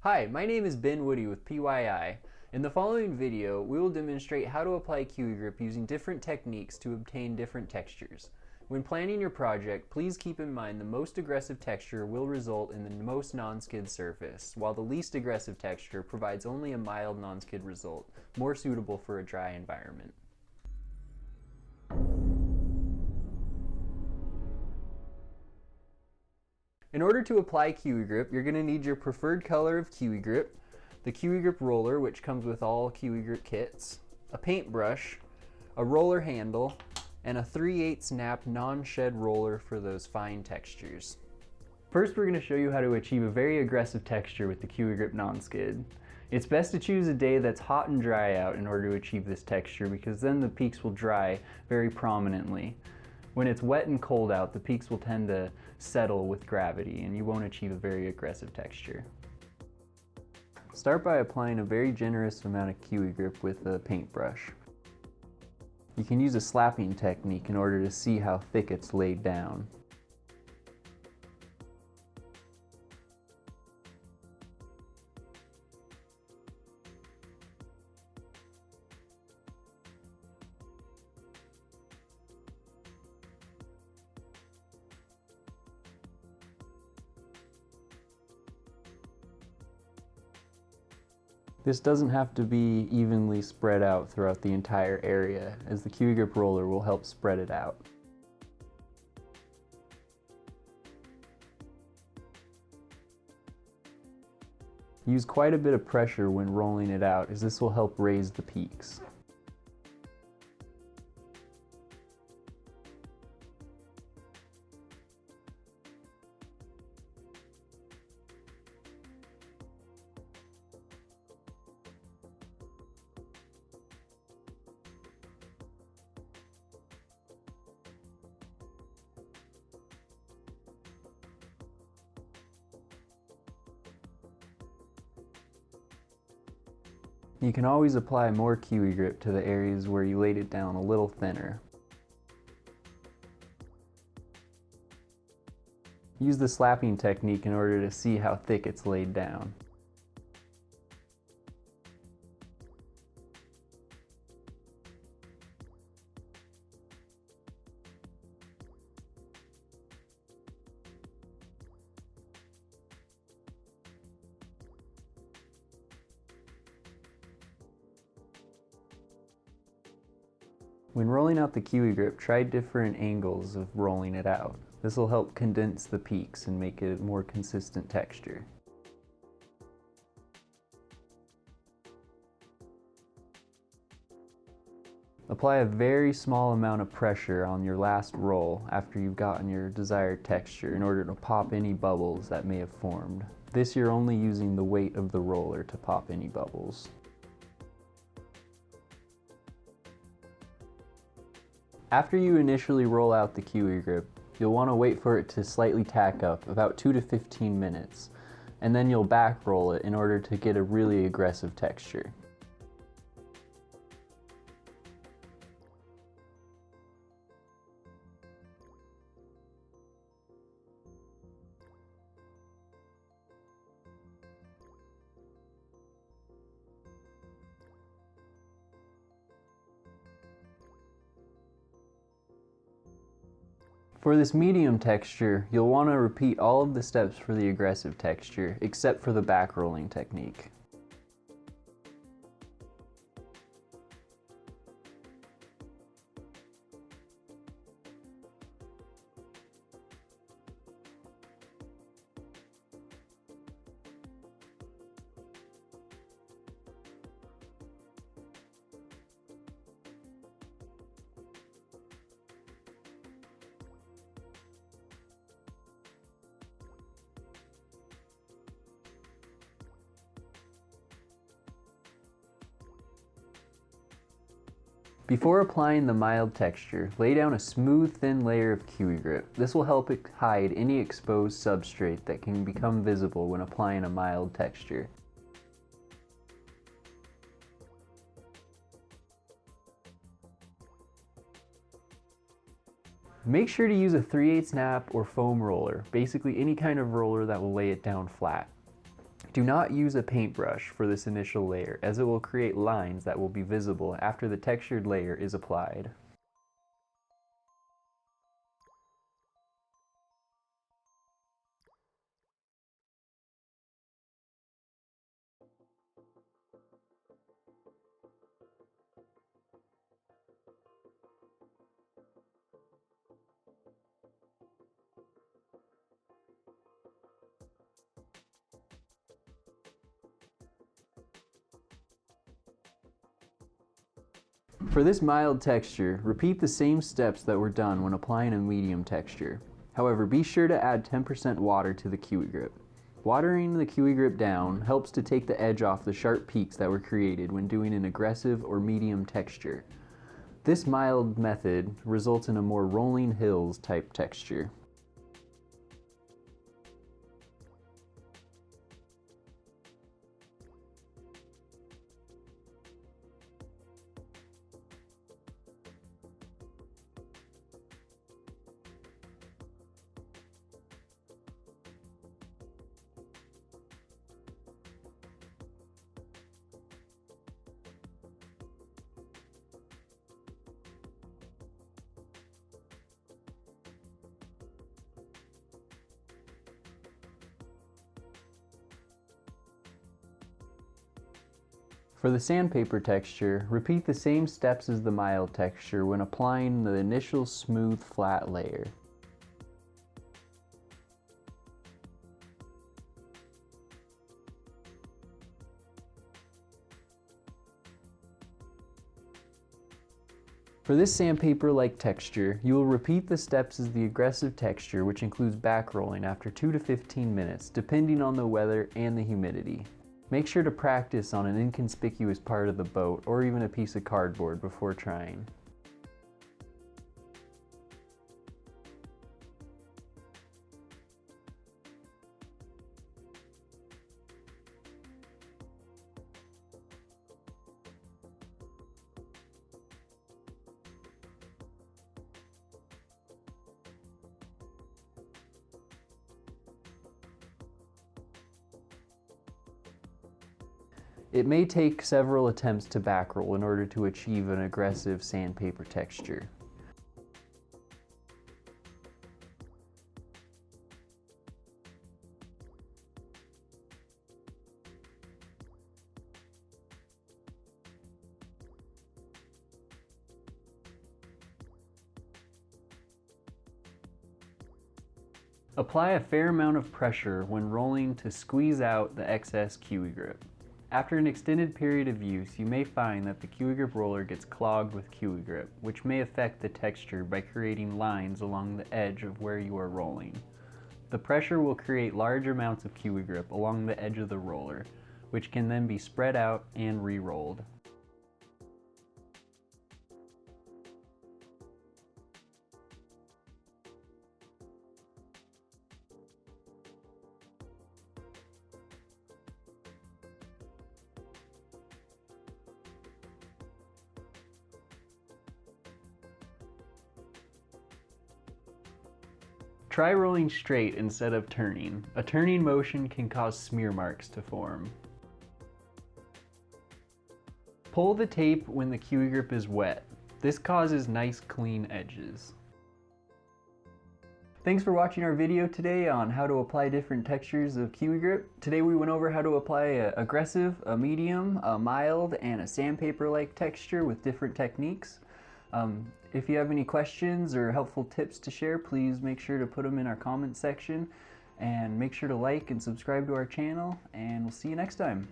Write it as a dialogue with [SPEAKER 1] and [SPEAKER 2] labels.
[SPEAKER 1] Hi, my name is Ben Woody with PYI. In the following video, we will demonstrate how to apply KiwiGrip using different techniques to obtain different textures. When planning your project, please keep in mind the most aggressive texture will result in the most non-skid surface, while the least aggressive texture provides only a mild non-skid result, more suitable for a dry environment. In order to apply KiwiGrip, you're going to need your preferred color of KiwiGrip, the KiwiGrip roller, which comes with all KiwiGrip kits, a paintbrush, a roller handle, and a 3/8 snap non-shed roller for those fine textures. First, we're going to show you how to achieve a very aggressive texture with the KiwiGrip non-skid. It's best to choose a day that's hot and dry out in order to achieve this texture, because then the peaks will dry very prominently. When it's wet and cold out, the peaks will tend to settle with gravity and you won't achieve a very aggressive texture. Start by applying a very generous amount of KiwiGrip with a paintbrush. You can use a slapping technique in order to see how thick it's laid down. This doesn't have to be evenly spread out throughout the entire area, as the KiwiGrip roller will help spread it out. Use quite a bit of pressure when rolling it out, as this will help raise the peaks. You can always apply more KiwiGrip to the areas where you laid it down a little thinner. Use the slapping technique in order to see how thick it's laid down. When rolling out the KiwiGrip, try different angles of rolling it out. This will help condense the peaks and make it a more consistent texture. Apply a very small amount of pressure on your last roll after you've gotten your desired texture in order to pop any bubbles that may have formed. This, you're only using the weight of the roller to pop any bubbles. After you initially roll out the KiwiGrip, you'll want to wait for it to slightly tack up, about 2 to 15 minutes, and then you'll back roll it in order to get a really aggressive texture. For this medium texture, you'll want to repeat all of the steps for the aggressive texture, except for the back rolling technique. Before applying the mild texture, lay down a smooth, thin layer of KiwiGrip. This will help hide any exposed substrate that can become visible when applying a mild texture. Make sure to use a 3/8 snap or foam roller, basically any kind of roller that will lay it down flat. Do not use a paintbrush for this initial layer, as it will create lines that will be visible after the textured layer is applied. For this mild texture, repeat the same steps that were done when applying a medium texture. However, be sure to add 10% water to the KiwiGrip. Watering the KiwiGrip down helps to take the edge off the sharp peaks that were created when doing an aggressive or medium texture. This mild method results in a more rolling hills type texture. For the sandpaper texture, repeat the same steps as the mild texture when applying the initial smooth flat layer. For this sandpaper-like texture, you will repeat the steps as the aggressive texture, which includes back rolling after 2 to 15 minutes, depending on the weather and the humidity. Make sure to practice on an inconspicuous part of the boat or even a piece of cardboard before trying. It may take several attempts to back roll in order to achieve an aggressive sandpaper texture. Apply a fair amount of pressure when rolling to squeeze out the excess KiwiGrip. After an extended period of use, you may find that the KiwiGrip roller gets clogged with KiwiGrip, which may affect the texture by creating lines along the edge of where you are rolling. The pressure will create large amounts of KiwiGrip along the edge of the roller, which can then be spread out and re-rolled. Try rolling straight instead of turning. A turning motion can cause smear marks to form. Pull the tape when the KiwiGrip is wet. This causes nice clean edges. Thanks for watching our video today on how to apply different textures of KiwiGrip. Today we went over how to apply an aggressive, a medium, a mild, and a sandpaper-like texture with different techniques. If you have any questions or helpful tips to share, please make sure to put them in our comment section, and make sure to like and subscribe to our channel, and we'll see you next time.